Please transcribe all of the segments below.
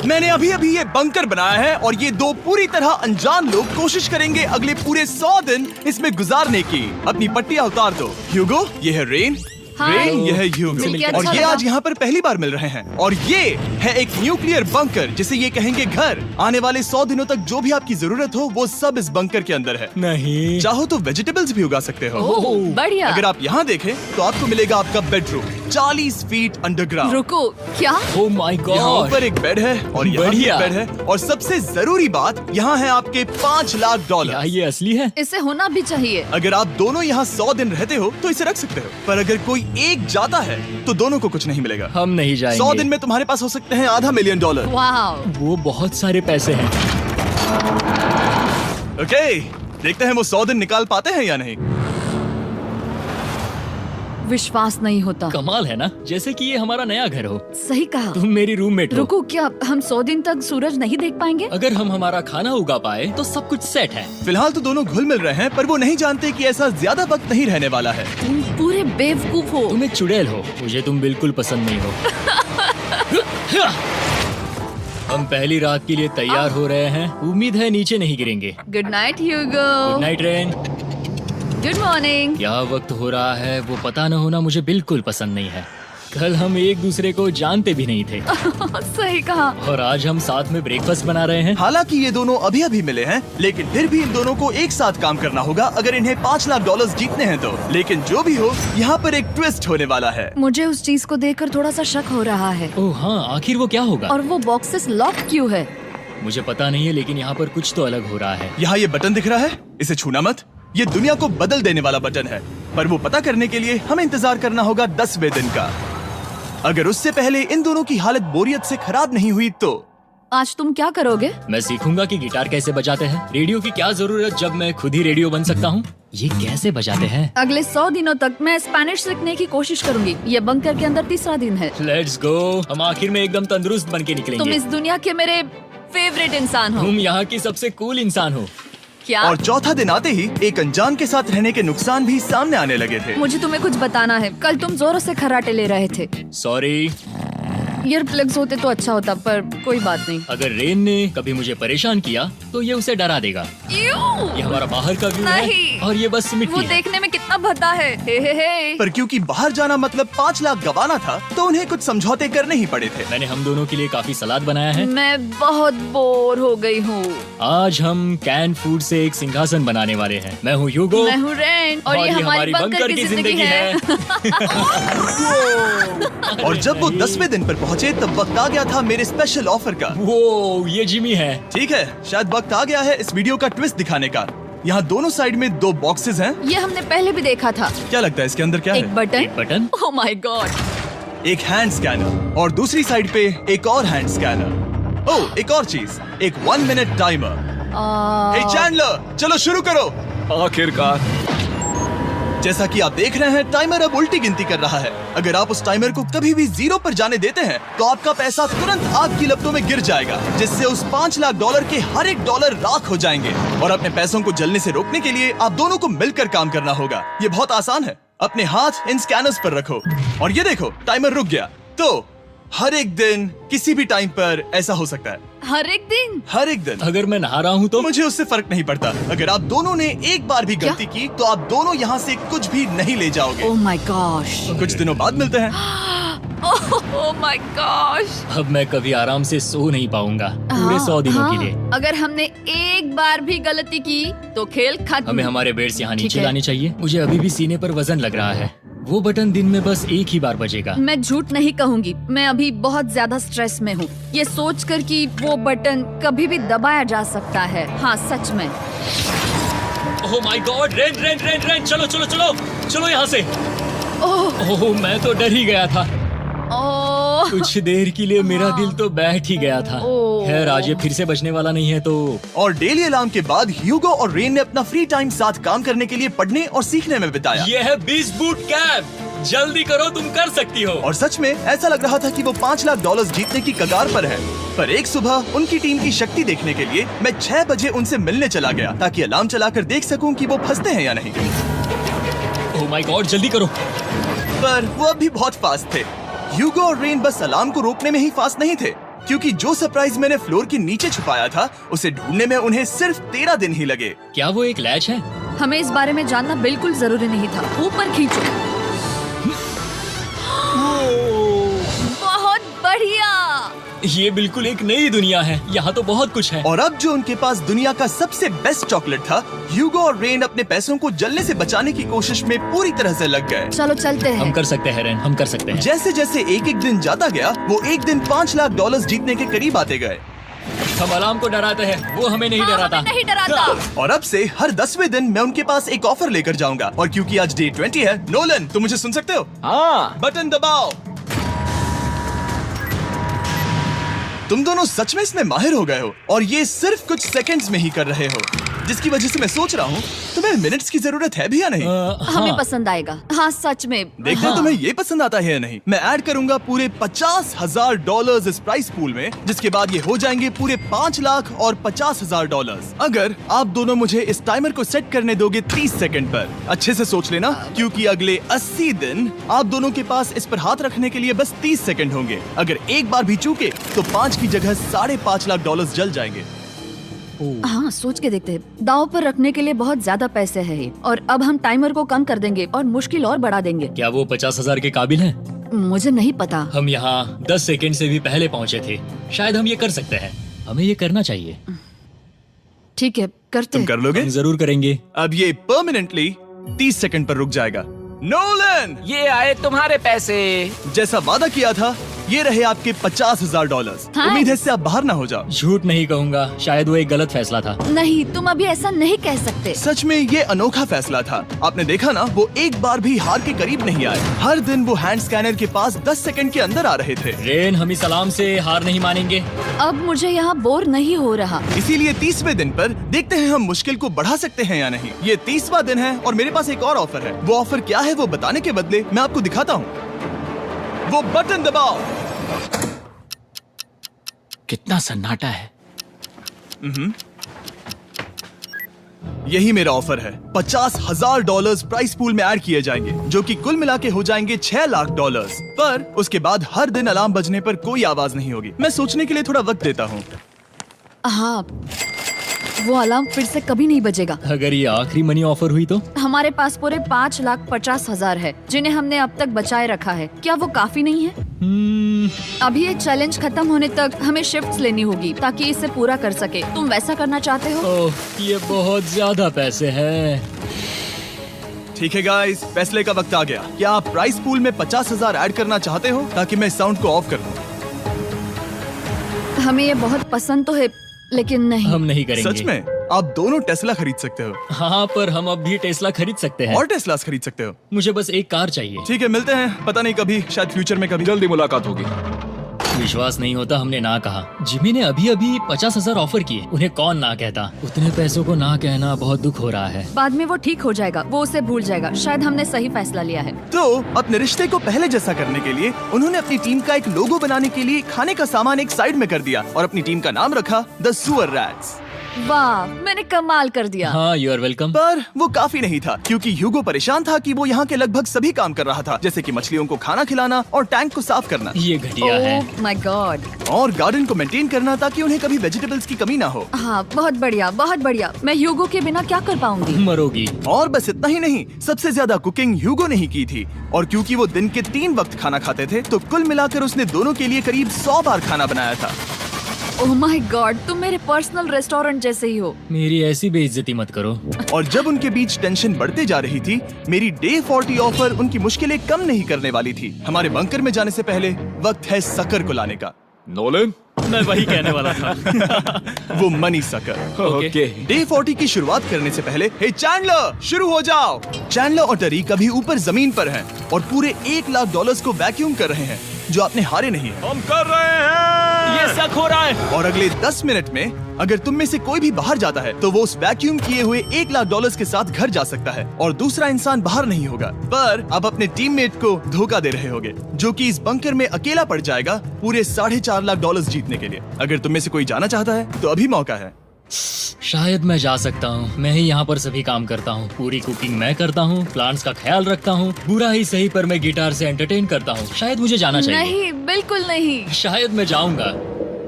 मैंने अभी अभी ये बंकर बनाया है और ये दो पूरी तरह अनजान लोग कोशिश करेंगे अगले पूरे 100 दिन इसमें गुजारने की। अपनी पट्टियां उतार दो। ह्यूगो, ये है रेन। रेन, ये है ह्यूगो। और ये आज यहाँ पर पहली बार मिल रहे हैं। और ये है एक न्यूक्लियर बंकर जिसे ये कहेंगे घर। आने वाले 100 दिनों तक जो भी आपकी जरूरत हो वो सब इस बंकर के अंदर है। नहीं, चाहो तो वेजिटेबल्स भी उगा सकते हो। बढ़िया। अगर आप यहाँ देखें तो आपको मिलेगा आपका बेडरूम 40 फीट अंडरग्राउंड। रुको, क्या? ओह माय यहाँ गॉड, ऊपर एक बेड है और यहाँ भी एक बेड है। और सबसे जरूरी बात, यहाँ है आपके $5 लाख। क्या ये असली है? इसे होना भी चाहिए। अगर आप दोनों यहाँ 100 दिन रहते हो तो इसे रख सकते हो, पर अगर कोई एक जाता है तो दोनों को कुछ नहीं मिलेगा। हम नहीं जाएंगे। 100 दिन में तुम्हारे पास हो सकते हैं $500 मिलियन। वाह, वो बहुत सारे पैसे हैं। ओके, देखते हैं वो 100 दिन निकाल पाते हैं या नहीं। विश्वास नहीं होता। कमाल है ना, जैसे कि ये हमारा नया घर हो। सही कहा। तुम मेरी रूममेट हो। रुको, क्या हम 100 दिन तक सूरज नहीं देख पाएंगे? अगर हम हमारा खाना उगा पाए तो सब कुछ सेट है। फिलहाल तो दोनों घुल मिल रहे हैं, पर वो नहीं जानते कि ऐसा ज्यादा वक्त नहीं रहने वाला है। तुम पूरे बेवकूफ हो। तुम एक चुड़ैल हो, मुझे तुम बिल्कुल पसंद नहीं हो। हम पहली रात के लिए तैयार हो रहे हैं। उम्मीद है नीचे नहीं गिरेंगे। Good night Hugo. Good night Rain. Good morning. क्या वक्त हो रहा है वो पता न होना मुझे बिल्कुल पसंद नहीं है। कल हम एक दूसरे को जानते भी नहीं थे। सही कहा। और आज हम साथ में ब्रेकफास्ट बना रहे हैं। हालांकि ये दोनों अभी अभी मिले हैं, लेकिन फिर भी इन दोनों को एक साथ काम करना होगा अगर इन्हें $5 लाख जीतने हैं तो। लेकिन जो भी हो, यहाँ पर एक ट्विस्ट होने वाला है। मुझे उस चीज को देखकर थोड़ा सा शक हो रहा है। ओह हाँ, आखिर वो क्या होगा? और वो बॉक्सेस लॉक क्यों है? मुझे पता नहीं है, लेकिन यहाँ पर कुछ तो अलग हो रहा है। यहाँ ये बटन दिख रहा है, इसे छूना मत। ये दुनिया को बदल देने वाला बटन है, पर वो पता करने के लिए हमें इंतजार करना होगा 10वें दिन का। अगर उससे पहले इन दोनों की हालत बोरियत से खराब नहीं हुई तो आज तुम क्या करोगे? मैं सीखूंगा कि गिटार कैसे बजाते हैं। रेडियो की क्या जरूरत जब मैं खुद ही रेडियो बन सकता हूँ। ये कैसे बजाते हैं? अगले 100 दिनों तक मैं स्पेनिश सीखने की कोशिश करूंगी। ये बंकर के अंदर तीसरा दिन है। Let's go. हम आखिर में एकदम तंदुरुस्त बन के निकलेंगे। तुम इस दुनिया के मेरे फेवरेट इंसान हो। तुम यहाँ की सबसे कूल इंसान हो। क्या? और चौथा दिन आते ही एक अनजान के साथ रहने के नुकसान भी सामने आने लगे थे। मुझे तुम्हें कुछ बताना है। कल तुम जोरों से खर्राटे ले रहे थे। सॉरी। ईयर प्लग्स होते तो अच्छा होता, पर कोई बात नहीं। अगर रेन ने कभी मुझे परेशान किया तो ये उसे डरा देगा। ये हमारा बाहर का व्यू है नहीं। और ये बस मिट्टी वो है। देखने में कितना भद्दा है। हे। पर क्योंकि बाहर जाना मतलब 5 लाख गंवाना था, तो उन्हें कुछ समझौते करने ही पड़े थे। मैंने हम दोनों के लिए काफी सलाद बनाया है। मैं बहुत बोर हो गई हूँ। आज हम कैन फूड से एक सिंहासन बनाने वाले हैं। मैं हूँ ह्यूगो। मैं हूँ रेन और ये हमारी बंकर की जिंदगी है। और जब वो 10वें दिन पर पहुँचे तब वक्त आ गया था मेरे स्पेशल ऑफर का। वो ये जिमी है। ठीक है, शायद वक्त आ गया है इस वीडियो का ट्विस्ट दिखाने का। यहाँ दोनों साइड में 2 बॉक्सेस हैं। ये हमने पहले भी देखा था। क्या लगता है इसके अंदर क्या एक है? बटन। एक बटन। Oh my God. एक हैंड स्कैनर और दूसरी साइड पे एक और हैंड स्कैनर। ओह, एक और चीज, एक 1 मिनट टाइमर। हे चैंडलर, चलो शुरू करो। आखिरकार। जैसा कि आप देख रहे हैं, टाइमर अब उल्टी गिनती कर रहा है। अगर आप उस टाइमर को कभी भी 0 पर जाने देते हैं तो आपका पैसा तुरंत आग की लपटों में गिर जाएगा, जिससे उस $5 लाख के हर एक डॉलर राख हो जाएंगे। और अपने पैसों को जलने से रोकने के लिए आप दोनों को मिलकर काम करना होगा। ये बहुत आसान है। अपने हाथ इन स्कैनर्स पर रखो और ये देखो, टाइमर रुक गया। तो हर एक दिन किसी भी टाइम पर ऐसा हो सकता है। हर एक दिन? हर एक दिन। अगर मैं नहा रहा हूँ तो मुझे उससे फर्क नहीं पड़ता। अगर आप दोनों ने एक बार भी गलती की तो आप दोनों यहाँ से कुछ भी नहीं ले जाओगे। Oh my gosh. कुछ दिनों बाद मिलते हैं। Oh my gosh. अब मैं कभी आराम से सो नहीं पाऊंगा पूरे 100 दिनों के लिए। अगर हमने एक बार भी गलती की तो खेल खत्म। हमें हमारे बेड्स यहाँ ठीक नीचे है। लाने चाहिए। मुझे अभी भी सीने पर वजन लग रहा है। वो बटन दिन में बस एक ही बार बजेगा। मैं झूठ नहीं कहूँगी, मैं अभी बहुत ज्यादा स्ट्रेस में हूँ, ये सोचकर कि वो बटन कभी भी दबाया जा सकता है। हाँ सच में। ओह my God, rain rain rain rain, चलो चलो चलो चलो यहाँ से। ओह मैं तो डर ही गया था। ओह कुछ देर के लिए मेरा दिल तो बैठ ही गया था। ओह। खैर आज ये फिर से बजने वाला नहीं है तो। और डेली अलार्म के बाद ह्यूगो और रेन ने अपना फ्री टाइम साथ काम करने के लिए पढ़ने और सीखने में बिताया। ये है 20 बूट कैप। जल्दी करो, तुम कर सकती हो। और सच में ऐसा लग रहा था कि वो $5 लाख जीतने की कगार पर है। पर एक सुबह उनकी टीम की शक्ति देखने के लिए मैं 6 बजे उनसे मिलने चला गया, ताकि अलार्म चलाकर देख सकूं कि वो फंसते हैं या नहीं। ओह माय गॉड, जल्दी करो। पर वो अब भी बहुत फास्ट थे। ह्यूगो और रेन बस अलार्म को रोकने में ही फास्ट नहीं थे, क्योंकि जो सरप्राइज मैंने फ्लोर के नीचे छुपाया था उसे ढूंढने में उन्हें सिर्फ 13 दिन ही लगे। क्या वो एक लैच है? हमें इस बारे में जानना बिल्कुल जरूरी नहीं था। ऊपर खींचो। बहुत बढ़िया। ये बिल्कुल एक नई दुनिया है, यहाँ तो बहुत कुछ है। और अब जो उनके पास दुनिया का सबसे बेस्ट चॉकलेट था, ह्यूगो और रेन अपने पैसों को जलने से बचाने की कोशिश में पूरी तरह से लग गए। चलो चलते हम हैं। कर सकते हैं रेन, हम कर सकते हैं। जैसे जैसे एक एक दिन जाता गया, वो एक दिन $5 लाख जीतने के करीब आते गए। हम अलार्म को डराते हैं, वो हमें नहीं हाँ, डराता। हमें नहीं डराता। और अब से हर 10वें दिन मैं उनके पास एक ऑफर लेकर जाऊंगा। और क्योंकि आज डे 20 है, नोलन तुम मुझे सुन सकते हो? हाँ। बटन दबाओ। तुम दोनों सच में इसमें माहिर हो गए हो और ये सिर्फ कुछ सेकंड्स में ही कर रहे हो, जिसकी वजह से मैं सोच रहा हूँ तुम्हें मिनट्स की जरूरत है भी या नहीं। हमें पसंद आएगा। हाँ सच में। देखते हैं तुम्हें ये पसंद आता है या नहीं। मैं ऐड करूंगा पूरे $50,000 इस प्राइस पूल में, जिसके बाद ये हो जाएंगे पूरे $5,50,000। अगर आप दोनों मुझे इस टाइमर को सेट करने दोगे 30 सेकंड पर। अच्छे से सोच लेना, क्योंकि अगले 80 दिन आप दोनों के पास इस पर हाथ रखने के लिए बस 30 सेकंड होंगे। अगर एक बार भी चूके तो 5 की जगह $5.5 लाख जल जाएंगे। हाँ सोच के देखते हैं। दाव पर रखने के लिए बहुत ज्यादा पैसे है और अब हम टाइमर को कम कर देंगे और मुश्किल और बढ़ा देंगे। क्या वो 50,000 के काबिल हैं? मुझे नहीं पता। हम यहाँ 10 सेकंड से भी पहले पहुँचे थे। शायद हम ये कर सकते हैं। हमें ये करना चाहिए। ठीक है करते तुम हैं। कर लोगे? हम जरूर करेंगे। अब ये परमानेंटली 30 सेकंड पर रुक जाएगा। नोलन, ये आए तुम्हारे पैसे। जैसा वादा किया था, ये रहे आपके $50,000। हाँ। उम्मीद है इससे आप बाहर ना हो जाओ। झूठ नहीं कहूँगा, शायद वो एक गलत फैसला था। नहीं तुम अभी ऐसा नहीं कह सकते। सच में ये अनोखा फैसला था। आपने देखा ना, वो एक बार भी हार के करीब नहीं आए। हर दिन वो हैंड स्कैनर के पास 10 सेकंड के अंदर आ रहे थे। रेन, हम इस अलार्म से हार नहीं मानेंगे। अब मुझे यहाँ बोर नहीं हो रहा। इसीलिए 30वें दिन पर देखते हैं हम मुश्किल को बढ़ा सकते हैं या नहीं। ये 30वां दिन है और मेरे पास एक और ऑफर है। वो ऑफर क्या है वो बताने के बदले मैं आपको दिखाता हूँ। वो बटन दबाओ। कितना सन्नाटा है। यही मेरा ऑफर है। $50,000 प्राइस पूल में ऐड किए जाएंगे, जो कि कुल मिला के हो जाएंगे $6 लाख। पर उसके बाद हर दिन अलार्म बजने पर कोई आवाज नहीं होगी। मैं सोचने के लिए थोड़ा वक्त देता हूँ। हाँ वो अलार्म फिर से कभी नहीं बजेगा। अगर ये आखिरी मनी ऑफर हुई तो? हमारे पास पूरे $5,50,000 है, जिन्हें हमने अब तक बचाए रखा है। क्या वो काफी नहीं है? अभी ये चैलेंज खत्म होने तक हमें शिफ्ट्स लेनी होगी ताकि इसे पूरा कर सके। तुम वैसा करना चाहते हो? ओह, ये बहुत ज्यादा पैसे हैं। ठीक है गाइस, फैसले का वक्त आ गया। क्या आप प्राइस पूल में 50,000 ऐड करना चाहते हो ताकि मैं साउंड को ऑफ कर दूं? हमें ये बहुत पसंद तो है, लेकिन नहीं। हम नहीं करेंगे। सच में? आप दोनों टेस्ला खरीद सकते हो हाँ, पर हम अब भी टेस्ला खरीद सकते हैं। और टेस्लास खरीद सकते हो। मुझे बस एक कार चाहिए। ठीक है, मिलते हैं। पता नहीं कभी, शायद फ्यूचर में कभी। जल्दी मुलाकात होगी। विश्वास नहीं होता हमने ना कहा। जिमी ने अभी अभी 50,000 ऑफर किए। उन्हें कौन ना कहता। उतने पैसों को ना कहना बहुत दुख हो रहा है। बाद में वो ठीक हो जाएगा, वो उसे भूल जाएगा। शायद हमने सही फैसला लिया है। तो अपने रिश्ते को पहले जैसा करने के लिए उन्होंने अपनी टीम का एक लोगो बनाने के लिए खाने का सामान एक साइड में कर दिया और अपनी टीम का नाम रखा द सुअर रैट्स। वाह, मैंने कमाल कर दिया। हाँ, यू आर वेलकम। पर वो काफी नहीं था, क्योंकि ह्यूगो परेशान था कि वो यहाँ के लगभग सभी काम कर रहा था, जैसे कि मछलियों को खाना खिलाना और टैंक को साफ करना ये घटिया है। ओह माय गॉड। और गार्डन को मेंटेन करना ताकि उन्हें कभी वेजिटेबल्स की कमी ना हो। हाँ बहुत बढ़िया, बहुत बढ़िया। मैं ह्यूगो के बिना क्या कर पाऊंगी? मरोगी। और बस इतना ही नहीं, सबसे ज्यादा कुकिंग ह्यूगो ने ही की थी। और क्योंकि वो दिन के 3 वक्त खाना खाते थे, तो कुल मिलाकर उसने दोनों के लिए करीब 100 बार खाना बनाया था। ओह माय गॉड, तुम मेरे पर्सनल रेस्टोरेंट जैसे ही हो। मेरी ऐसी बेइज्जती मत करो। और जब उनके बीच टेंशन बढ़ते जा रही थी, मेरी डे 40 ऑफर उनकी मुश्किलें कम नहीं करने वाली थी। हमारे बंकर में जाने से पहले वक्त है सकर को लाने का। नोलन। मैं वही कहने वाला था। वो मनी सकर। ओके। डे 40 की शुरुआत करने से पहले, हे चैंडलर, शुरू हो जाओ। चैंडलर और टरीक अभी ऊपर जमीन पर हैं और पूरे $1 लाख को वैक्यूम कर रहे हैं, जो आपने हारे नहीं है। हम कर रहे हैं। ये शक हो रहा है। और अगले 10 मिनट में अगर तुम में से कोई भी बाहर जाता है, तो वो उस वैक्यूम किए हुए $1 लाख के साथ घर जा सकता है और दूसरा इंसान बाहर नहीं होगा। पर आप अपने टीममेट को धोखा दे रहे होगे, जो कि इस बंकर में अकेला पड़ जाएगा पूरे $4.5 लाख जीतने के लिए। अगर तुम में से कोई जाना चाहता है, तो अभी मौका है। शायद मैं जा सकता हूँ। मैं ही यहाँ पर सभी काम करता हूँ। पूरी कुकिंग मैं करता हूँ, प्लांट्स का ख्याल रखता हूँ। बुरा ही सही, पर मैं गिटार से एंटरटेन करता हूँ। शायद मुझे जाना चाहिए। नहीं, बिल्कुल नहीं। शायद मैं जाऊंगा।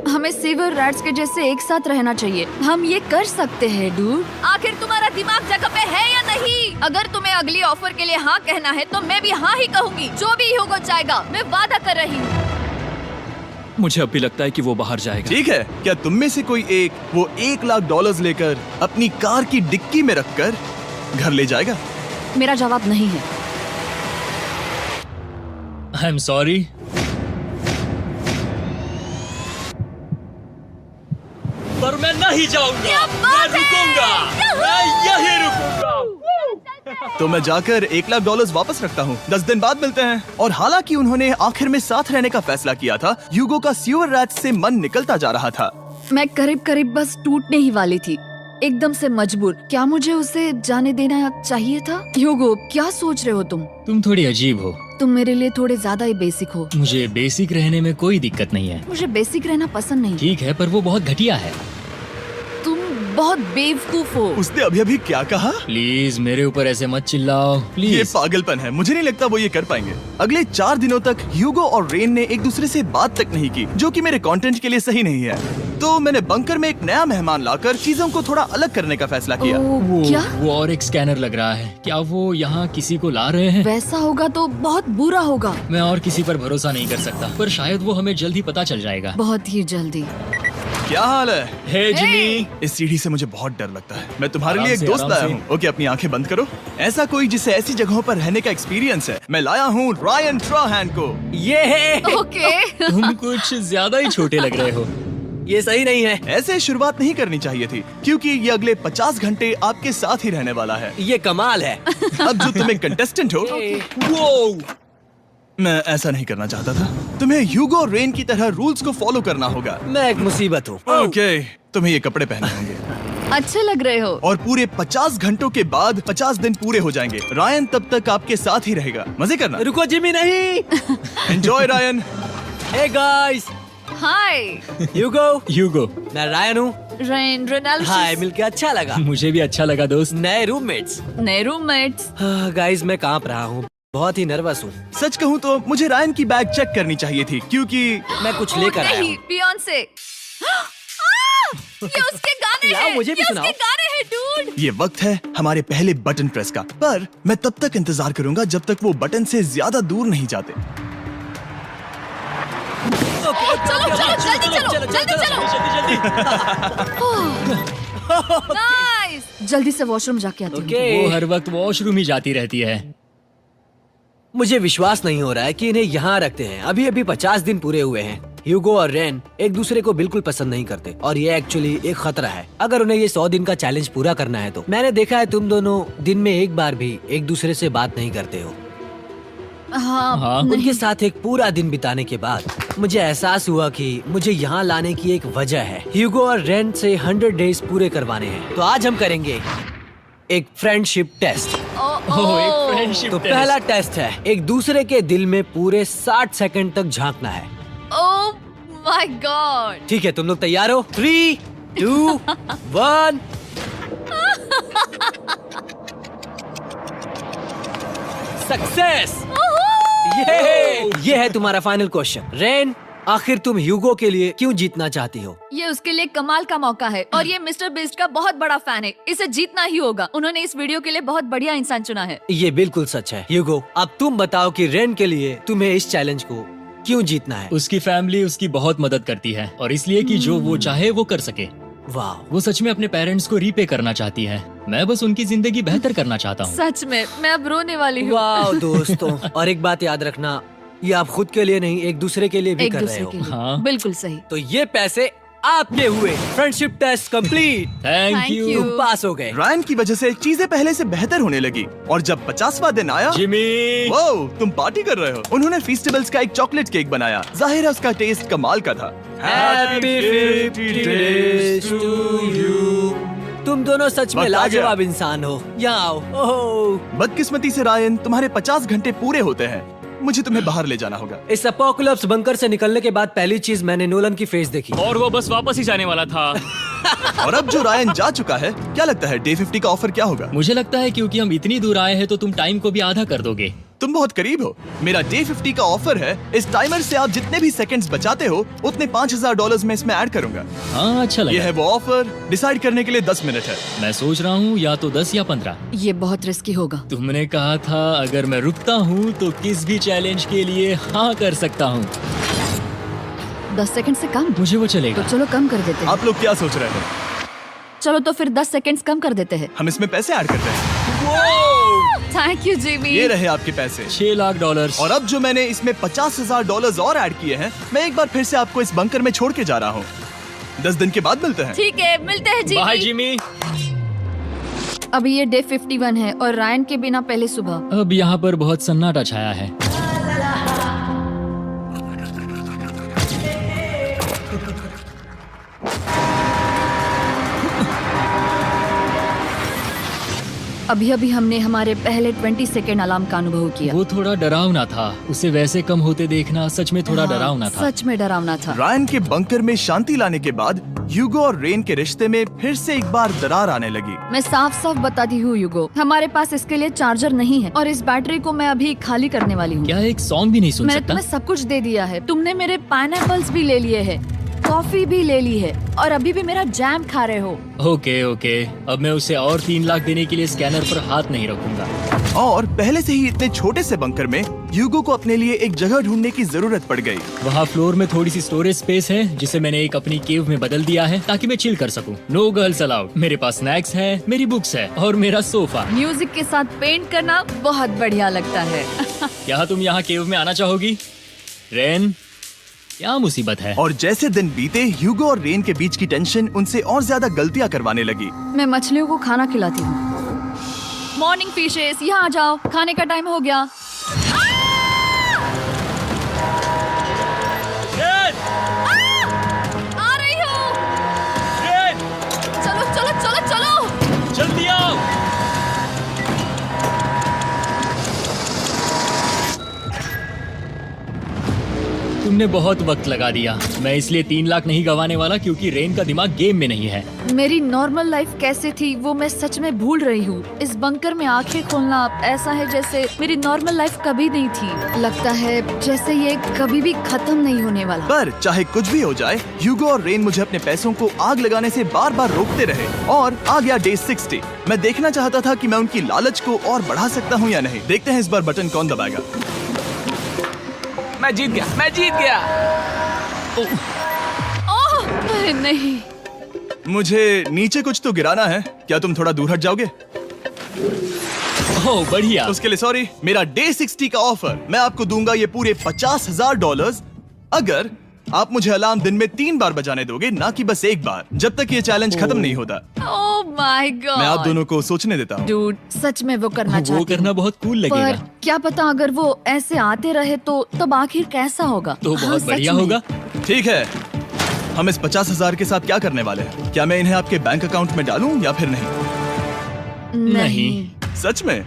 हमें सीवर रैट्स के जैसे एक साथ रहना चाहिए। हम ये कर सकते हैं डूड। आखिर तुम्हारा दिमाग जगह पे है या नहीं? अगर तुम्हें अगली ऑफर के लिए हाँ कहना है तो मैं भी हाँ ही कहूँगी। जो भी होगा जाएगा, मैं वादा कर रही हूँ। मुझे अब भी लगता है कि वो बाहर जाएगा। ठीक है, क्या तुम में से कोई एक वो $1,00,000 लेकर अपनी कार की डिक्की में रखकर घर ले जाएगा? मेरा जवाब नहीं है। I am sorry. पर मैं नहीं जाऊंगा, मैं रुकूंगा, मैं यहीं रुकूंगा। तो मैं जाकर $1,00,000 वापस रखता हूँ। 10 दिन बाद मिलते हैं। और हालांकि उन्होंने आखिर में साथ रहने का फैसला किया था, ह्यूगो का सीवर रैट से मन निकलता जा रहा था। मैं करीब करीब बस टूटने ही वाली थी, एकदम से मजबूर। क्या मुझे उसे जाने देना चाहिए था? ह्यूगो, क्या सोच रहे हो तुम? तुम थोड़ी अजीब हो। तुम मेरे लिए थोड़े ज्यादा ही बेसिक हो। मुझे बेसिक रहने में कोई दिक्कत नहीं है। मुझे बेसिक रहना पसंद नहीं। ठीक है, पर वो बहुत घटिया है। तुम बहुत बेवकूफ हो। उसने अभी अभी क्या कहा? प्लीज मेरे ऊपर ऐसे मत चिल्लाओ, ये प्लीज। पागलपन है। मुझे नहीं लगता वो ये कर पाएंगे। अगले 4 दिनों तक ह्यूगो और रेन ने एक दूसरे से बात तक नहीं की, जो कि मेरे कंटेंट के लिए सही नहीं है। तो मैंने बंकर में एक नया मेहमान लाकर चीजों को थोड़ा अलग करने का फैसला किया। ओ, क्या? वो और एक स्कैनर लग रहा है। क्या वो यहाँ किसी को ला रहे हैं? वैसा होगा तो बहुत बुरा होगा। मैं और किसी पर भरोसा नहीं कर सकता, पर शायद वो हमें जल्द ही पता चल जाएगा। बहुत ही जल्दी। क्या हाल है? हे जिमी। इस सीढ़ी से मुझे बहुत डर लगता है। मैं तुम्हारे आराम लिए एक से, दोस्त आराम लाया से। हूँ। ओके, अपनी आंखें बंद करो। ऐसा कोई जिसे ऐसी जगहों पर रहने का एक्सपीरियंस है। मैं लाया हूँ रायन ट्राहैन को। ये है। ओके। तुम कुछ ज्यादा ही छोटे लग रहे हो। ये सही नहीं है। ऐसे शुरुआत नहीं करनी चाहिए थी, क्योंकि ये अगले 50 घंटे आपके साथ ही रहने वाला है। ये कमाल है। अब जो तुम एक कंटेस्टेंट हो, वो मैं ऐसा नहीं करना चाहता था। तुम्हें ह्यूगो और रेन की तरह रूल्स को फॉलो करना होगा। मैं एक मुसीबत हूँ। ओके, तुम्हें ये कपड़े पहनने होंगे। अच्छे लग रहे हो। और पूरे 50 घंटों के बाद 50 दिन पूरे हो जाएंगे। रायन तब तक आपके साथ ही रहेगा। मजे करना। रुको जिमी, नहीं। Enjoy Ryan. हे गाइस, हाय ह्यूगो। ह्यूगो। मैं रायन हूँ। Rain Reynold. हाय, मिलके अच्छा लगा। मुझे भी अच्छा लगा दोस्त। नए रूममेट्स। नए रूममेट्स। गाइस, मैं कांप रहा हूँ, बहुत ही नर्वस हूँ। सच कहूँ तो मुझे रायन की बैग चेक करनी चाहिए थी, क्योंकि मैं कुछ लेकर आया नहीं, हूँ। बियॉन्से। ये उसके गाने लाओ, हैं। मुझे भी ये सुनाओ। उसके गाने हैं डूड। ये वक्त है हमारे पहले बटन प्रेस का। पर मैं तब तक इंतजार करूंगा जब तक वो बटन से ज्यादा दूर नहीं जाते। चलो जल्दी चलो, जल्दी चलो। नाइस। जल्दी से वॉशरूम जाके आती हूँ। ओके। वो हर वक्त वॉशरूम ही जाती रहती है। मुझे विश्वास नहीं हो रहा है कि इन्हें यहाँ रखते हैं। अभी अभी 50 दिन पूरे हुए हैं। ह्यूगो और रेन एक दूसरे को बिल्कुल पसंद नहीं करते और ये एक्चुअली एक खतरा है। अगर उन्हें ये 100 दिन का चैलेंज पूरा करना है तो। मैंने देखा है तुम दोनों दिन में एक बार भी एक दूसरे से बात नहीं करते हो। हाँ। उनके साथ एक पूरा दिन बिताने के बाद मुझे एहसास हुआ कि मुझे यहाँ लाने की एक वजह है। ह्यूगो और रेन से 100 डेज पूरे करवाने हैं। तो आज हम करेंगे एक फ्रेंडशिप टेस्ट। ओह, एक फ्रेंडशिप तो टेस्ट। पहला टेस्ट है, एक दूसरे के दिल में पूरे 60 सेकंड तक झांकना है। ओह माय गॉड। ठीक है, तुम लोग तैयार हो? 3, 2, 1। सक्सेस। ये है तुम्हारा फाइनल क्वेश्चन। रेन, आखिर तुम ह्यूगो के लिए क्यों जीतना चाहती हो? ये उसके लिए कमाल का मौका है और ये मिस्टर बीस्ट का बहुत बड़ा फैन है। इसे जीतना ही होगा। उन्होंने इस वीडियो के लिए बहुत बढ़िया इंसान चुना है। ये बिल्कुल सच है। ह्यूगो, अब तुम बताओ कि रेन के लिए तुम्हें इस चैलेंज को क्यों जीतना है? उसकी फैमिली उसकी बहुत मदद करती है और इसलिए कि जो वो चाहे वो कर सके। वाह, वो सच में अपने पेरेंट्स को रीपे करना चाहती है। मैं बस उनकी जिंदगी बेहतर करना चाहता हूँ। सच में मैं अब रोने वाली हूँ। वाह दोस्तों। और एक बात याद रखना, ये आप खुद के लिए नहीं, एक दूसरे के लिए भी एक कर रहे दूसरे हो। के लिए। हाँ। बिल्कुल सही। तो ये पैसे आपके हुए। Friendship test complete. Thank Thank you you। तुम पास हो गए। रायन की वजह से चीजें पहले से बेहतर होने लगी। और जब 50वां दिन आया, जिमी। वो तुम पार्टी कर रहे हो। उन्होंने फीस्टेबल्स का एक चॉकलेट केक बनाया। जाहिर है उसका टेस्ट कमाल का था। Happy 50 days to you। तुम दोनों सच में वक्त आ गया। लाजवाब इंसान हो। यहाँ आओ। ओह, बदकिस्मती से रायन, तुम्हारे 50 घंटे पूरे होते हैं। मुझे तुम्हें बाहर ले जाना होगा। इस अपोकलिप्स बंकर से निकलने के बाद पहली चीज मैंने नोलन की फेस देखी। और वो बस वापस ही जाने वाला था। और अब जो रायन जा चुका है, क्या लगता है डे 50 का ऑफर क्या होगा? मुझे लगता है क्योंकि हम इतनी दूर आए हैं तो तुम टाइम को भी आधा कर दोगे। तुम बहुत करीब हो। मेरा डे 50 का ऑफर है, इस टाइमर से आप जितने भी सेकंड्स बचाते हो उतने $5000 में इसमें ऐड करूंगा। हाँ, अच्छा ये लगा। है वो ऑफर। डिसाइड करने के लिए 10 मिनट है। मैं सोच रहा हूँ या तो 10 या 15। ये बहुत रिस्की होगा। तुमने कहा था अगर मैं रुकता हूँ तो किस भी चैलेंज के लिए हाँ कर सकता हूँ। 10 सेकंड से कम? मुझे वो तो चलेगा। चलो कम कर देते हैं। आप लोग क्या सोच रहे हो? चलो तो फिर 10 सेकंड्स कम कर देते हैं। हम इसमें पैसे ऐड करते हैं। Thank you Jimmy. ये रहे आपके पैसे। $6 लाख। और अब जो मैंने इसमें $50,000 और ऐड किए हैं, मैं एक बार फिर से आपको इस बंकर में छोड़ के जा रहा हूँ। 10 दिन के बाद मिलते हैं। ठीक है, मिलते हैं बाय जिमी। जिमी। अभी ये डे 51 है और रायन के बिना पहले सुबह। अब यहाँ पर बहुत सन्नाटा छाया है। अभी अभी हमने हमारे पहले 20 सेकेंड अलार्म का अनुभव किया। वो थोड़ा डरावना था। उसे वैसे कम होते देखना सच में थोड़ा हाँ, डरावना था। सच में डरावना था। रायन के बंकर में शांति लाने के बाद ह्यूगो और रेन के रिश्ते में फिर से एक बार दरार आने लगी। मैं साफ साफ बताती हूँ यूगो, हमारे पास इसके लिए चार्जर नहीं है और इस बैटरी को मैं अभी खाली करने वाली हूँ। क्या एक सॉन्ग भी नहीं सुन मैंने सकता? तुम्हें सब कुछ दे दिया है। तुमने मेरे पाइनएप्पल्स भी ले लिए हैं, कॉफी भी ले ली है और अभी भी मेरा जैम खा रहे हो। ओके ओके, अब मैं उसे और 3 लाख देने के लिए स्कैनर पर हाथ नहीं रखूंगा। और पहले से ही इतने छोटे से बंकर में ह्यूगो को अपने लिए एक जगह ढूंढने की जरूरत पड़ गई। वहाँ फ्लोर में थोड़ी सी स्टोरेज स्पेस है जिसे मैंने एक अपनी केव में बदल दिया है ताकि मैं चिल कर सकूं। No girls allowed. मेरे पास स्नैक्स है, मेरी बुक्स है और मेरा सोफा। म्यूजिक के साथ पेंट करना बहुत बढ़िया लगता है। क्या तुम यहाँ केव में आना चाहोगी? रेन, क्या मुसीबत है? और जैसे दिन बीते, ह्यूगो और रेन के बीच की टेंशन उनसे और ज्यादा गलतियां करवाने लगी। मैं मछलियों को खाना खिलाती हूँ। मॉर्निंग फिशेस, यहाँ आ जाओ, खाने का टाइम हो गया। आ रही हूँ। चलो चलो चलो चलो। जल्दी आओ। तुमने बहुत वक्त लगा दिया। मैं इसलिए 3 लाख नहीं गंवाने वाला क्योंकि रेन का दिमाग गेम में नहीं है। मेरी नॉर्मल लाइफ कैसे थी वो मैं सच में भूल रही हूँ। इस बंकर में आंखें खोलना ऐसा है जैसे मेरी नॉर्मल लाइफ कभी नहीं थी। लगता है जैसे ये कभी भी खत्म नहीं होने वाला। पर चाहे कुछ भी हो जाए, ह्यूगो और रेन मुझे अपने पैसों को आग लगाने से बार बार रोकते रहे। और आ गया डे 60। मैं देखना चाहता था कि मैं उनकी लालच को और बढ़ा सकता हूँ या नहीं। देखते हैं इस बार बटन कौन दबाएगा। मैं जीत गया, मैं जीत गया। ओह अरे नहीं। मुझे नीचे कुछ तो गिराना है। क्या तुम थोड़ा दूर हट जाओगे? ओह बढ़िया। उसके लिए सॉरी। मेरा डे 60 का ऑफर, मैं आपको दूंगा ये पूरे $50,000 अगर आप मुझे अलार्म दिन में 3 बार बजाने दोगे, ना कि बस 1 बार, जब तक ये चैलेंज खत्म नहीं होता। ओह माय गॉड। मैं आप दोनों को सोचने देता हूँ। डूड, सच में वो करना वो चाहती करना हूँ। बहुत कूल पर लगेगा। क्या पता अगर वो ऐसे आते रहे तो तब आखिर कैसा होगा? तो हाँ, बहुत सच बढ़िया में। होगा। ठीक है, हम इस 50,000 के साथ क्या करने वाले हैं? क्या मैं इन्हें आपके बैंक अकाउंट में डालूं या फिर नहीं? नहीं। सच में?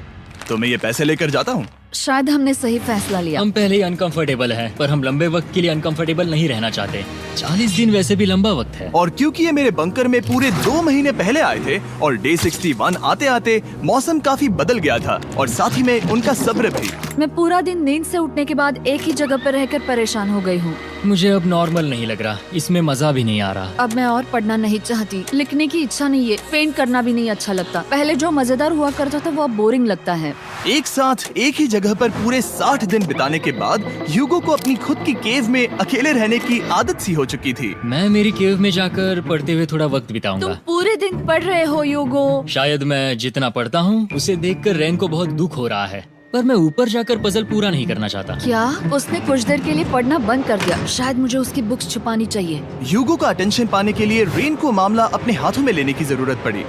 तो मैं ये पैसे लेकर जाता हूँ। शायद हमने सही फैसला लिया। हम पहले ही अनकंफर्टेबल हैं, पर हम लंबे वक्त के लिए अनकंफर्टेबल नहीं रहना चाहते। 40 दिन वैसे भी लंबा वक्त है। और क्योंकि ये मेरे बंकर में पूरे 2 महीने पहले आए थे और डे 61 आते आते मौसम काफी बदल गया था और साथ ही में उनका सब्र भी। मैं पूरा दिन नींद से उठने के बाद एक ही जगह पर रहकर परेशान हो गई हूँ। मुझे अब नॉर्मल नहीं लग रहा, इसमें मजा भी नहीं आ रहा। अब मैं और पढ़ना नहीं चाहती, लिखने की इच्छा नहीं है, पेंट करना भी नहीं अच्छा लगता। पहले जो मजेदार हुआ करता था वो अब बोरिंग लगता है। एक साथ एक ही जगह पर पूरे 60 दिन बिताने के बाद ह्यूगो को अपनी खुद की केव में अकेले रहने की आदत सी हो चुकी थी। मैं मेरी केव में जाकर पढ़ते हुए थोड़ा वक्त तुम बिताऊंगा। पूरे दिन पढ़ रहे हो यूगो। शायद मैं जितना पढ़ता हूँ उसे देखकर रेन को बहुत दुख हो रहा है, पर मैं ऊपर जाकर पजल पूरा नहीं करना चाहता। क्या उसने कुछ देर के लिए पढ़ना बंद कर दिया? शायद मुझे उसकी बुक्स छुपानी चाहिए। ह्यूगो का अटेंशन पाने के लिए रेन को मामला अपने हाथों में लेने की जरूरत पड़ी।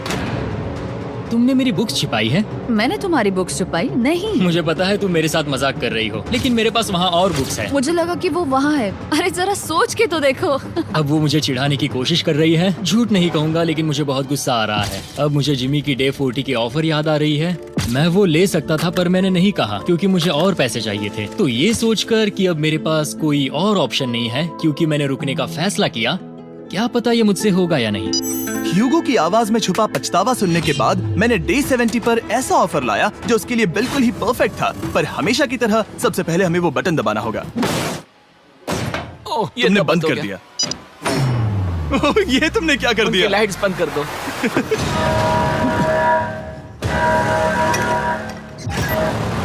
तुमने मेरी बुक्स छिपाई है? मैंने तुम्हारी बुक्स छुपाई नहीं। मुझे पता है तुम मेरे साथ मजाक कर रही हो, लेकिन मेरे पास वहाँ और बुक्स हैं। मुझे लगा कि वो वहाँ है। अरे जरा सोच के तो देखो। अब वो मुझे चिढ़ाने की कोशिश कर रही है। झूठ नहीं कहूंगा, लेकिन मुझे बहुत गुस्सा आ रहा है। अब मुझे जिमी की डे 40 की ऑफर याद आ रही है। मैं वो ले सकता था पर मैंने नहीं कहा क्योंकि मुझे और पैसे चाहिए थे। तो ये सोचकर कि अब मेरे पास कोई और ऑप्शन नहीं है क्योंकि मैंने रुकने का फैसला किया, क्या पता ये मुझसे होगा या नहीं। ह्यूगो की आवाज में छुपा पछतावा सुनने के बाद मैंने डे 70 पर ऐसा ऑफर लाया जो उसके लिए बिल्कुल ही परफेक्ट था। पर हमेशा की तरह सबसे पहले हमें वो बटन दबाना होगा। ओह, ये तुमने तो बंद हो कर गया। दिया। ये तुमने क्या कर दिया? लाइट्स बंद कर दो।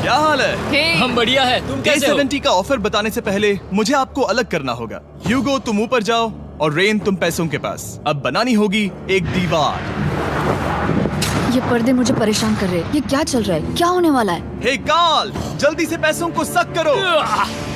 क्या हाल है? हे, हम बढ़िया है, तुम डे कैसे हो? 70 का ऑफर बताने से पहले मुझे आपको अलग करना होगा। ह्यूगो तुम ऊपर जाओ और रेन तुम पैसों के पास। अब बनानी होगी एक दीवार। ये पर्दे मुझे परेशान कर रहे हैं। ये क्या चल रहा है? क्या होने वाला है? हे कार्ल, जल्दी से पैसों को सक करो।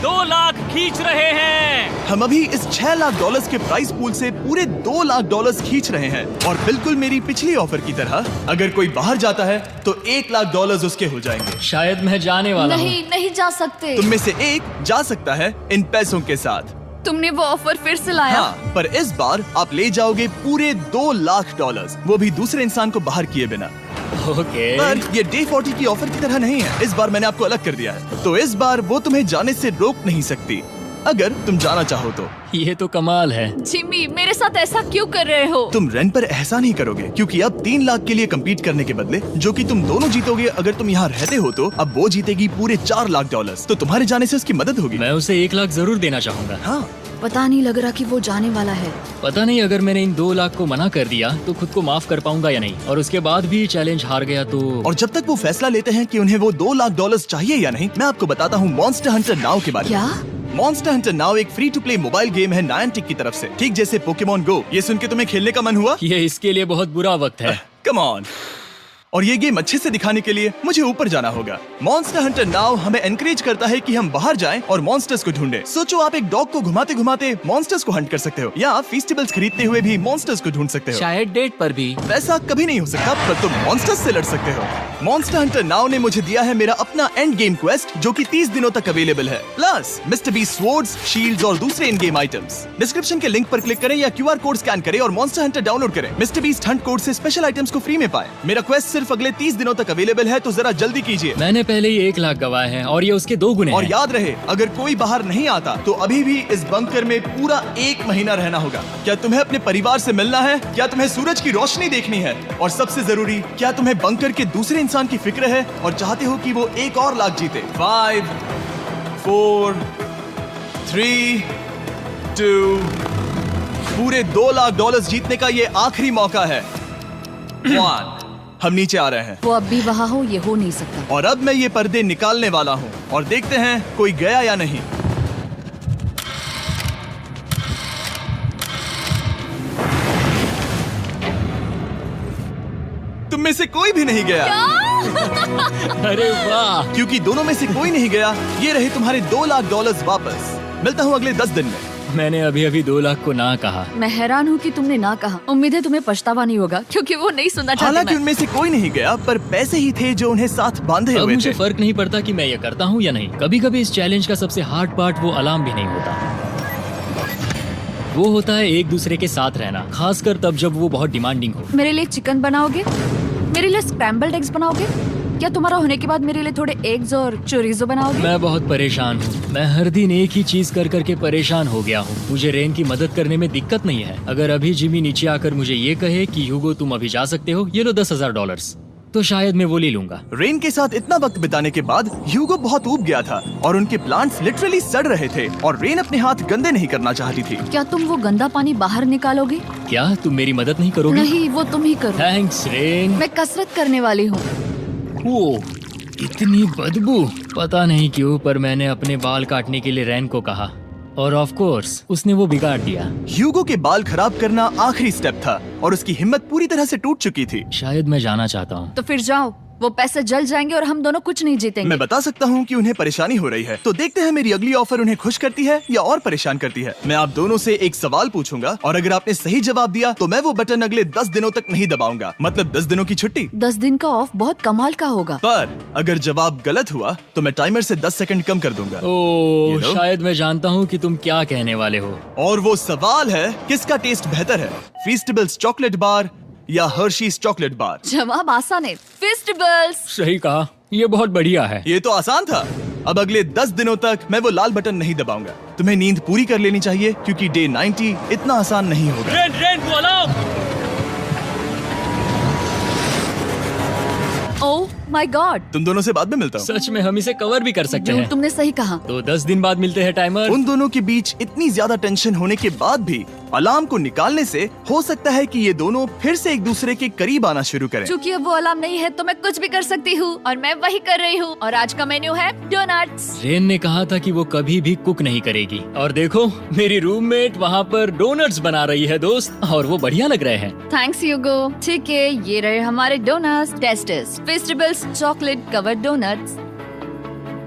2 लाख खींच रहे हैं। हम अभी इस $6 लाख के प्राइस पूल से पूरे $2 लाख खींच रहे हैं और बिल्कुल मेरी पिछली ऑफर की तरह अगर कोई बाहर जाता है तो $1 लाख उसके हो जाएंगे। शायद मैं जाने वाला हूँ। नहीं जा सकते। तुम में से एक जा सकता है इन पैसों के साथ। तुमने वो ऑफर फिर से लाया? हाँ, पर इस बार आप ले जाओगे पूरे $2 लाख, वो भी दूसरे इंसान को बाहर किए बिना। ओके। पर ये डे 40 की ऑफर की तरह नहीं है। इस बार मैंने आपको अलग कर दिया है, तो इस बार वो तुम्हें जाने से रोक नहीं सकती अगर तुम जाना चाहो तो। ये तो कमाल है। जिमी, मेरे साथ ऐसा क्यों कर रहे हो? तुम रेन पर एहसान नहीं करोगे क्योंकि अब 3 लाख के लिए कम्पीट करने के बदले जो कि तुम दोनों जीतोगे अगर तुम यहाँ रहते हो, तो अब वो जीतेगी पूरे $4 लाख। तो तुम्हारे जाने से उसकी मदद होगी। मैं उसे 1 लाख जरूर देना चाहूंगा। हाँ, पता नहीं लग रहा कि वो जाने वाला है। पता नहीं अगर मैंने इन 2 लाख को मना कर दिया तो खुद को माफ कर पाऊंगा या नहीं, और उसके बाद भी चैलेंज हार गया तो। और जब तक वो फैसला लेते हैं कि उन्हें वो $2 लाख चाहिए या नहीं, मैं आपको बताता हूँ मॉन्स्टर हंटर नाउ के बारे में। क्या? मॉन्स्टर हंटर नाउ एक free to play mobile game है नायंटिक की तरफ से, ठीक जैसे पोकेमॉन गो। ये सुन के तुम्हें खेलने का मन हुआ? ये इसके लिए बहुत बुरा वक्त है। Come on. और ये गेम अच्छे से दिखाने के लिए मुझे ऊपर जाना होगा। मॉन्स्टर हंटर नाउ हमें एनकरेज करता है कि हम बाहर जाएं और मॉन्स्टर्स को ढूंढें। सोचो, आप एक डॉग को घुमाते घुमाते मॉन्स्टर्स को हंट कर सकते हो, या आप फेस्टिवल्स खरीदते हुए भी मॉन्स्टर्स को ढूंढ सकते हो। शायद डेट पर भी। वैसा कभी नहीं हो सकता, पर तुम मॉन्स्टर्स से लड़ सकते हो। मॉन्स्टर हंटर नाउ ने मुझे दिया है मेरा अपना एंड गेम क्वेस्ट जो कि 30 दिनों तक अवेलेबल है, plus mister beast swords, shields और दूसरे इन गेम आइटम्स। डिस्क्रिप्शन के लिंक पर क्लिक करें या QR कोड स्कैन करें और मॉन्स्टर हंटर डाउनलोड करें। मिस्टर बीस्ट हंट कोड से स्पेशल आइटम्स को फ्री में पाएं। मेरा क्वेस्ट सिर्फ अगले 30 दिनों तक अवेलेबल है, तो जरा जल्दी कीजिए। मैंने पहले ही 1 लाख गवाए हैं और ये उसके 2 गुने और हैं। याद रहे, अगर कोई बाहर नहीं आता तो अभी भी इस बंकर में पूरा 1 महीना रहना होगा। क्या तुम्हें अपने परिवार से मिलना है? क्या तुम्हें सूरज की रोशनी देखनी है? और सबसे जरूरी, क्या तुम्हें बंकर के दूसरे इंसान की फिक्र है और चाहते हो कि वो एक और लाख जीते? 5, 4, 3, 2, पूरे $2 लाख जीतने का ये आखिरी मौका है। 1, हम नीचे आ रहे हैं। वो अब भी वहाँ हो, ये हो नहीं सकता। और अब मैं ये पर्दे निकालने वाला हूँ और देखते हैं कोई गया या नहीं। तुम में से कोई भी नहीं गया। अरे वाह। क्योंकि दोनों में से कोई नहीं गया, ये रहे तुम्हारे $2 लाख वापस। मिलता हूँ अगले 10 दिन में। मैंने अभी अभी 2 लाख को ना कहा। मैं हैरान हूँ कि तुमने ना कहा। उम्मीद है तुम्हें पछतावा नहीं होगा, क्योंकि वो नहीं सुनना चाहते। हालांकि मैं। उनमें से कोई नहीं गया, पर पैसे ही थे जो उन्हें साथ बांधे अब हुए मुझे थे। फर्क नहीं पड़ता कि मैं ये करता हूँ या नहीं। कभी कभी इस चैलेंज का सबसे हार्ड पार्ट वो अलार्म भी नहीं होता, वो होता है एक दूसरे के साथ रहना, खासकर तब जब वो बहुत डिमांडिंग हो। मेरे लिए चिकन बनाओगे? मेरे लिए स्क्रैम्बल्ड एग्स बनाओगे? क्या तुम्हारा होने के बाद मेरे लिए थोड़े एग्स और चोरिजो बनाओगे? मैं बहुत परेशान हूँ। मैं हर दिन एक ही चीज कर करके परेशान हो गया हूँ। मुझे रेन की मदद करने में दिक्कत नहीं है। अगर अभी जिमी नीचे आकर मुझे ये कहे कि ह्यूगो तुम अभी जा सकते हो, ये लो $10,000, तो शायद मैं वो ले लूंगा। रेन के साथ इतना वक्त बिताने के बाद ह्यूगो बहुत ऊब गया था और उनके प्लांट्स लिटरली सड़ रहे थे और रेन अपने हाथ गंदे नहीं करना चाहती थी। क्या तुम वो गंदा पानी बाहर निकालोगे? क्या तुम मेरी मदद नहीं करोगी? नहीं, वो तुम ही करो। Thanks rain. मैं कसरत करने वाली हूँ। ओ, इतनी बदबू। पता नहीं क्यों, पर मैंने अपने बाल काटने के लिए रेन को कहा और ऑफ कोर्स उसने वो बिगाड़ दिया। ह्यूगो के बाल खराब करना आखिरी स्टेप था और उसकी हिम्मत पूरी तरह से टूट चुकी थी। शायद मैं जाना चाहता हूँ। तो फिर जाओ, वो पैसे जल जाएंगे और हम दोनों कुछ नहीं जीतेंगे। मैं बता सकता हूँ कि उन्हें परेशानी हो रही है, तो देखते हैं मेरी अगली ऑफर उन्हें खुश करती है या और परेशान करती है। मैं आप दोनों से एक सवाल पूछूंगा और अगर आपने सही जवाब दिया तो मैं वो बटन अगले 10 दिनों तक नहीं दबाऊंगा, मतलब 10 दिनों की छुट्टी। 10 दिन का ऑफ बहुत कमाल का होगा। पर अगर जवाब गलत हुआ तो मैं टाइमर से 10 सेकंड कम कर दूंगा। ओह, You know? शायद मैं जानता हूँ कि तुम क्या कहने वाले हो। और वो सवाल है, किसका टेस्ट बेहतर है, फेस्टिवल्स चॉकलेट बार या हर्शीज चॉकलेट बार? जवाब आसान है, फेस्टिवल्स। सही कहा, ये बहुत बढ़िया है। ये तो आसान था। अब अगले 10 दिनों तक मैं वो लाल बटन नहीं दबाऊंगा। तुम्हें नींद पूरी कर लेनी चाहिए क्योंकि डे 90 इतना आसान नहीं होगा। रेन, रेन, वो अलार्म! माय गॉड, तुम दोनों से बाद में मिलता हूँ। सच में हम इसे कवर भी कर सकते हैं। तुमने सही कहा। तो 10 दिन बाद मिलते हैं टाइमर। उन दोनों के बीच इतनी ज्यादा टेंशन होने के बाद भी अलार्म को निकालने से हो सकता है कि ये दोनों फिर से एक दूसरे के करीब आना शुरू करें। क्योंकि अब वो अलार्म नहीं है तो मैं कुछ भी कर सकती हूँ और मैं वही कर रही हूँ। और आज का मेन्यू है डोनट्स। रेन ने कहा था कि वो कभी भी कुक नहीं करेगी और देखो मेरी रूममेट वहाँ पर डोनट्स बना रही है दोस्त, और वो बढ़िया लग रहे हैं। Thanks Hugo. ठीक है, ये रहे हमारे donuts. Tasters festivals chocolate covered donuts.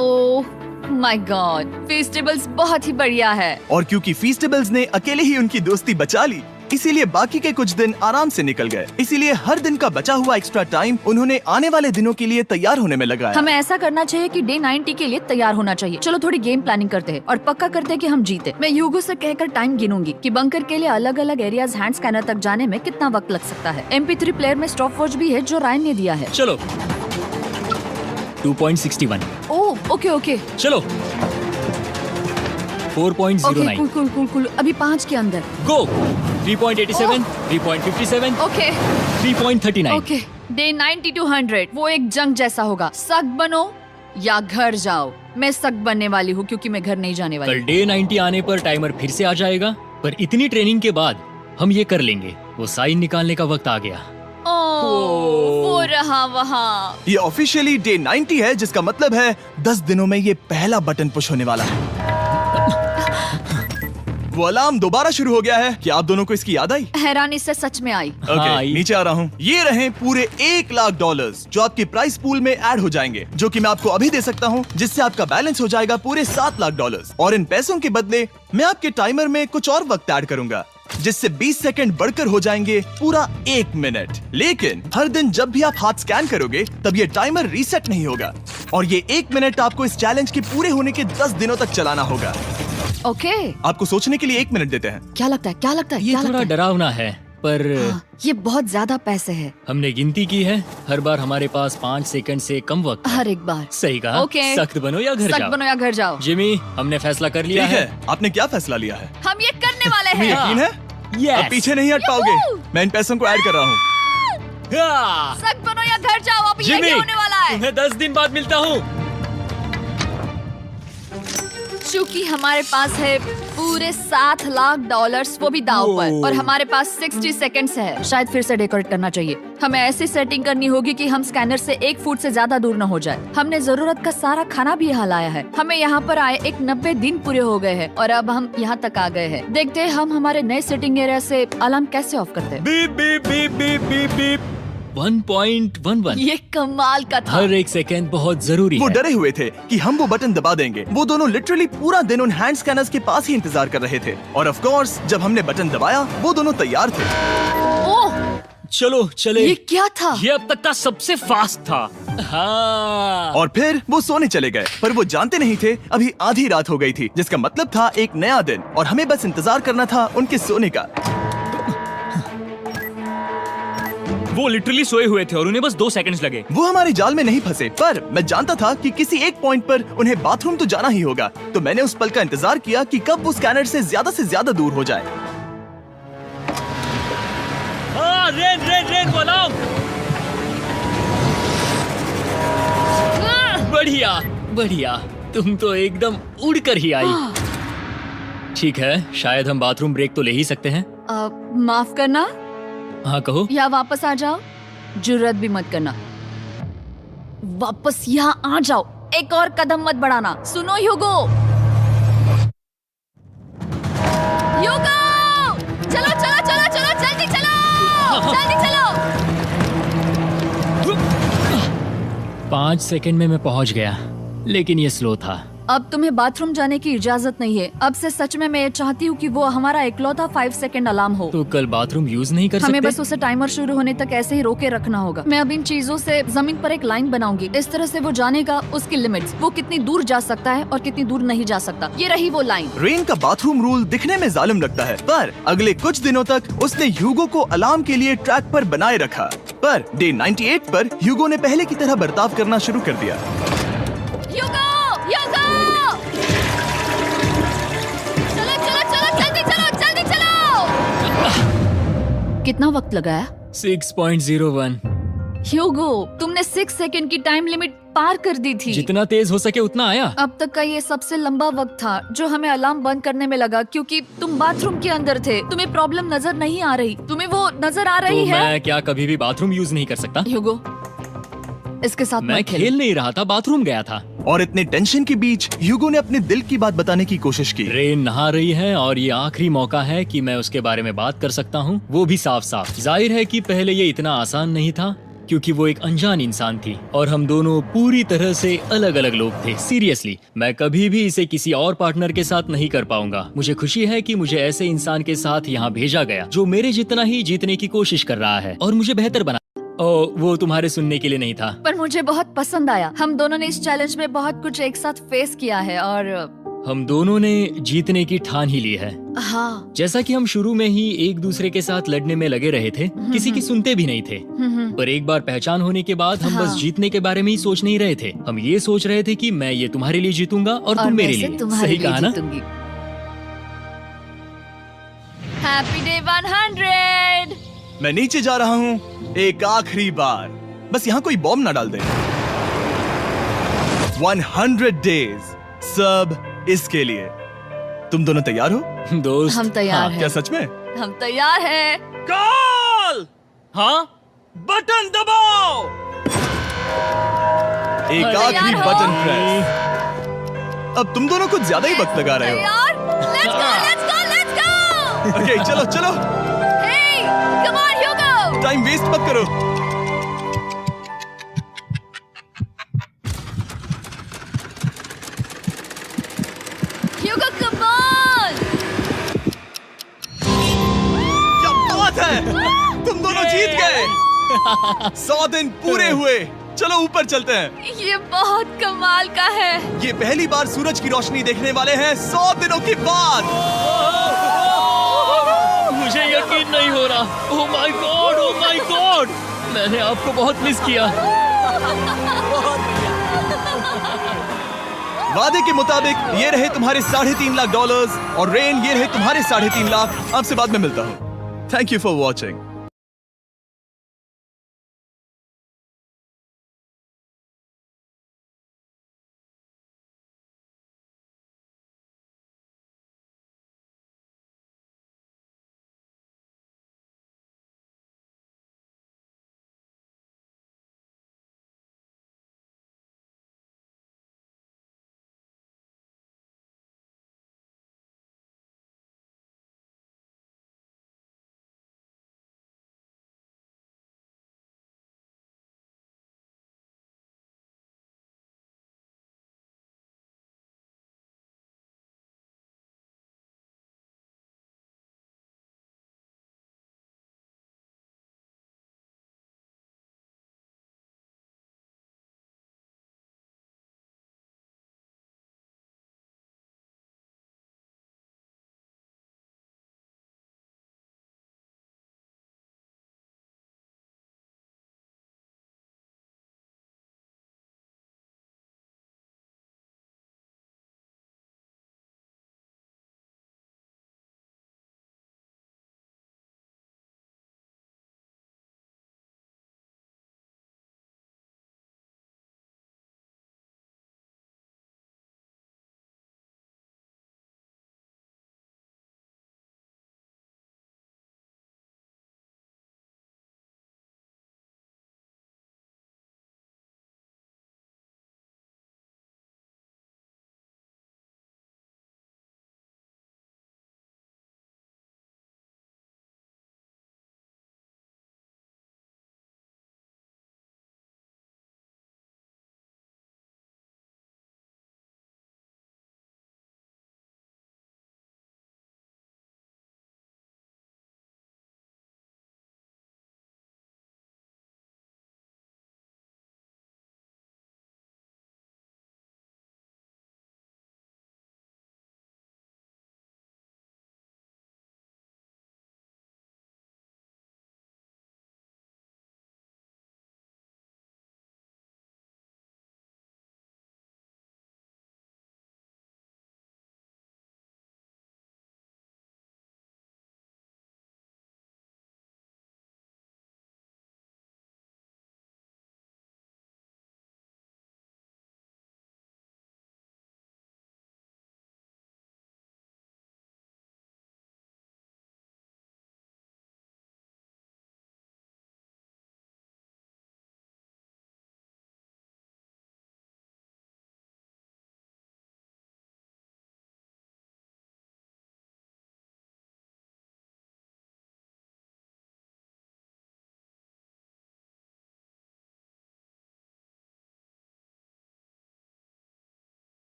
Oh my god, festivals बहुत ही बढ़िया है। और क्योंकि फीस्टेबल्स ने अकेले ही उनकी दोस्ती बचा ली, इसीलिए बाकी के कुछ दिन आराम से निकल गए। इसीलिए हर दिन का बचा हुआ एक्स्ट्रा टाइम उन्होंने आने वाले दिनों के लिए तैयार होने में लगाया। हमें ऐसा करना चाहिए कि डे 90 के लिए तैयार होना चाहिए। चलो थोड़ी गेम प्लानिंग करते हैं और पक्का करते हैं कि हम जीते। मैं ह्यूगो से कहकर टाइम गिनूंगी कि बंकर के लिए अलग अलग एरियाज हैंड स्कैनर तक जाने में कितना वक्त लग सकता है। MP3 प्लेयर में स्टॉप वॉच भी है जो रायन ने दिया है। चलो 2.61। ओह ओके ओके चलो 4.09। Cool cool cool cool. अभी 5 के अंदर। गो 3.87, 3.57, ओके 3.39। ओके। डे 90 to 100 वो एक जंग जैसा होगा। सख्त बनो या घर जाओ। मैं सख्त बनने वाली हूँ क्योंकि मैं घर नहीं जाने वाली। कल डे 90 आने पर टाइमर फिर से आ जाएगा, पर इतनी ट्रेनिंग के बाद हम ये कर लेंगे। वो साइन निकालने का वक्त आ गया। वो रहा वहाँ। ये ऑफिशियली डे 90 है, जिसका मतलब है 10 दिनों में ये पहला बटन पुश होने वाला है। वो अलार्म दोबारा शुरू हो गया है। क्या आप दोनों को इसकी याद आई? हैरानी से सच में आई। ओके, आई। नीचे आ रहा हूँ। ये रहे पूरे $1,00,000 जो आपके प्राइस पूल में ऐड हो जाएंगे, जो कि मैं आपको अभी दे सकता हूँ, जिससे आपका बैलेंस हो जाएगा पूरे $7,00,000। और इन पैसों के बदले मैं आपके टाइमर में कुछ और वक्त ऐड करूंगा, जिससे 20 सेकंड बढ़कर हो जाएंगे पूरा 1 मिनट। लेकिन हर दिन जब भी आप हाथ स्कैन करोगे तब ये टाइमर रीसेट नहीं होगा, और ये 1 मिनट आपको इस चैलेंज के पूरे होने के 10 दिनों तक चलाना होगा। ओके। आपको सोचने के लिए 1 मिनट देते हैं। क्या लगता है, क्या लगता है, ये क्या थोड़ा लगता है? डरावना है, पर हाँ, ये बहुत ज्यादा पैसे है हमने गिनती की है। हर बार हमारे पास 5 सेकंड से कम वक्त है। हर एक बार। सही कहा। ओके। सख्त बनो या घर सख्त जाओ। बनो या घर जाओ। जिमी, हमने फैसला कर लिया ठीक है। है, आपने क्या फैसला लिया है? हम ये करने वाले तुम्हें हैं। यकीन है? Yes. अब पीछे नहीं हट पाओगे। मैं इन पैसों को ऐड कर रहा हूँ। हाँ। सख्त बनो या घर जाओ। अब जिमी, यही होने वाला है। तुम्हें 10 दिन बाद मिलता हूँ। चूंकि हमारे पास है पूरे $7,00,000 वो भी दाव पर, और हमारे पास 60 सेकंड्स है। शायद फिर से डेकोरेट करना चाहिए। हमें ऐसी सेटिंग करनी होगी कि हम स्कैनर से 1 फुट से ज्यादा दूर न हो जाए। हमने जरूरत का सारा खाना भी यहाँ लाया है। हमें यहाँ पर आए 90 दिन पूरे हो गए हैं और अब हम यहाँ तक आ गए हैं। देखते हैं हम हमारे नए सेटिंग एरिया से अलार्म कैसे ऑफ करते हैं। Beep beep beep beep beep beep. 1.11। ये कमाल का था। हर एक सेकंड बहुत जरूरी वो है। डरे हुए थे कि हम वो बटन दबा देंगे। वो दोनों लिटरली पूरा दिन उन हैंड स्कैनर्स के पास ही इंतजार कर रहे थे, और ऑफ कोर्स जब हमने बटन दबाया वो दोनों तैयार थे। ओह, चलो चले। ये क्या था? ये अब तक का सबसे फास्ट था। हाँ। और फिर वो सोने चले गए, पर वो जानते नहीं थे अभी आधी रात हो गई थी, जिसका मतलब था एक नया दिन, और हमें बस इंतजार करना था उनके सोने का। वो लिटरली सोए हुए थे और उन्हें बस 2 सेकंड्स लगे। वो हमारे जाल में नहीं फंसे, पर मैं जानता था कि किसी एक पॉइंट पर उन्हें बाथरूम तो जाना ही होगा, तो मैंने उस पल का इंतजार किया कि कब वो स्कैनर से ज्यादा दूर हो जाए। हाँ, रेन रेन रेन बोलाओ। बढ़िया बढ़िया, तुम तो एकदम उड़कर ही आई। ठीक है, शायद हम बाथरूम ब्रेक तो ले ही सकते हैं। माफ करना हाँ कहो। या वापस आ जाओ। जुर्रत भी मत करना। वापस यहाँ आ जाओ। एक और कदम मत बढ़ाना। सुनो ह्यूगो। ह्यूगो, चलो चलो चलो चलो, जल्दी चलो, जल्दी चलो। 5 सेकंड में मैं पहुंच गया, लेकिन ये स्लो था। अब तुम्हें बाथरूम जाने की इजाजत नहीं है। अब से सच में मैं ये चाहती हूँ कि वो हमारा इकलौता 5 सेकंड अलार्म हो। तो कल बाथरूम यूज नहीं कर सकते? हमें बस उसे टाइमर शुरू होने तक ऐसे ही रोके रखना होगा। मैं अब इन चीजों से जमीन पर एक लाइन बनाऊंगी। इस तरह से वो जानेगा उसकी लिमिट्स, वो कितनी दूर जा सकता है और कितनी दूर नहीं जा सकता। ये रही वो लाइन। रेन का बाथरूम रूल दिखने में जालिम लगता है, पर अगले कुछ दिनों तक उसने ह्यूगो को अलार्म के लिए ट्रैक पर बनाए रखा। पर डे 98 पर ह्यूगो ने पहले की तरह बर्ताव करना शुरू कर दिया। ह्यूगो, ह्यूगो! चलो चलो चलो, जल्दी चलो, जल्दी चलो! कितना वक्त लगाया? 6.01। ह्यूगो, तुमने 6 सेकंड की टाइम लिमिट पार कर दी थी। जितना तेज हो सके उतना आया। अब तक का ये सबसे लंबा वक्त था जो हमें अलार्म बंद करने में लगा, क्योंकि तुम बाथरूम के अंदर थे। तुम्हें प्रॉब्लम नजर नहीं आ रही। तुम्हें वो नजर आ रही तो है? मैं क्या कभी भी बाथरूम यूज नहीं कर सकता? ह्यूगो, इसके साथ मैं मत खेल। खेल नहीं रहा था, बाथरूम गया था। और इतने टेंशन के बीच ह्यूगो ने अपने दिल की बात बताने की कोशिश की। रेन नहा रही है और ये आखिरी मौका है कि मैं उसके बारे में बात कर सकता हूँ, वो भी साफ साफ। जाहिर है कि पहले ये इतना आसान नहीं था, क्योंकि वो एक अनजान इंसान थी और हम दोनों पूरी तरह से अलग अलग लोग थे। सीरियसली, मैं कभी भी इसे किसी और पार्टनर के साथ नहीं कर पाऊंगा। मुझे खुशी है कि मुझे ऐसे इंसान के साथ यहाँ भेजा गया जो मेरे जितना ही जीतने की कोशिश कर रहा है और मुझे बेहतर बना। ओ, वो तुम्हारे सुनने के लिए नहीं था। पर मुझे बहुत पसंद आया। हम दोनों ने इस चैलेंज में बहुत कुछ एक साथ फेस किया है और हम दोनों ने जीतने की ठान ही ली है। हाँ। जैसा कि हम शुरू में ही एक दूसरे के साथ लड़ने में लगे रहे थे, किसी की सुनते भी नहीं थे। पर एक बार पहचान होने के बाद हम बस जीतने के बारे में ही सोच नहीं रहे थे। हम ये सोच रहे थे कि मैं ये तुम्हारे लिए जीतूंगा और तुम मेरे लिए। सही कहा ना? Happy day 100। मैं नीचे जा रहा हूँ एक आखिरी बार, बस यहाँ कोई बॉम्ब ना डाल दे। 100 डेज, सब इसके लिए। तुम दोनों तैयार हो? दोस्त, हम तैयार क्या हैं। सच में? हम तैयार हैं। कॉल। हाँ, बटन दबाओ। एक तैयार आखिरी हो? Button press. अब तुम दोनों कुछ ज्यादा ही वक्त लगा रहे हो। तैयार? Let's go, let's go, let's go! Okay, चलो चलो, Hey, come on, Hugo! Time waste मत करो। Hugo, come on! क्या बात है, तुम दोनों जीत गए। 100 दिन पूरे हुए। चलो ऊपर चलते हैं। ये बहुत कमाल का है। ये पहली बार सूरज की रोशनी देखने वाले हैं 100 दिनों के बाद। मुझे यकीन नहीं हो रहा। ओह my God, oh my God, मैंने आपको बहुत मिस किया। वादे के मुताबिक ये रहे तुम्हारे $3.5 लाख और रेन ये रहे तुम्हारे 3.5 लाख। आपसे बाद में मिलता हूँ। Thank you for watching.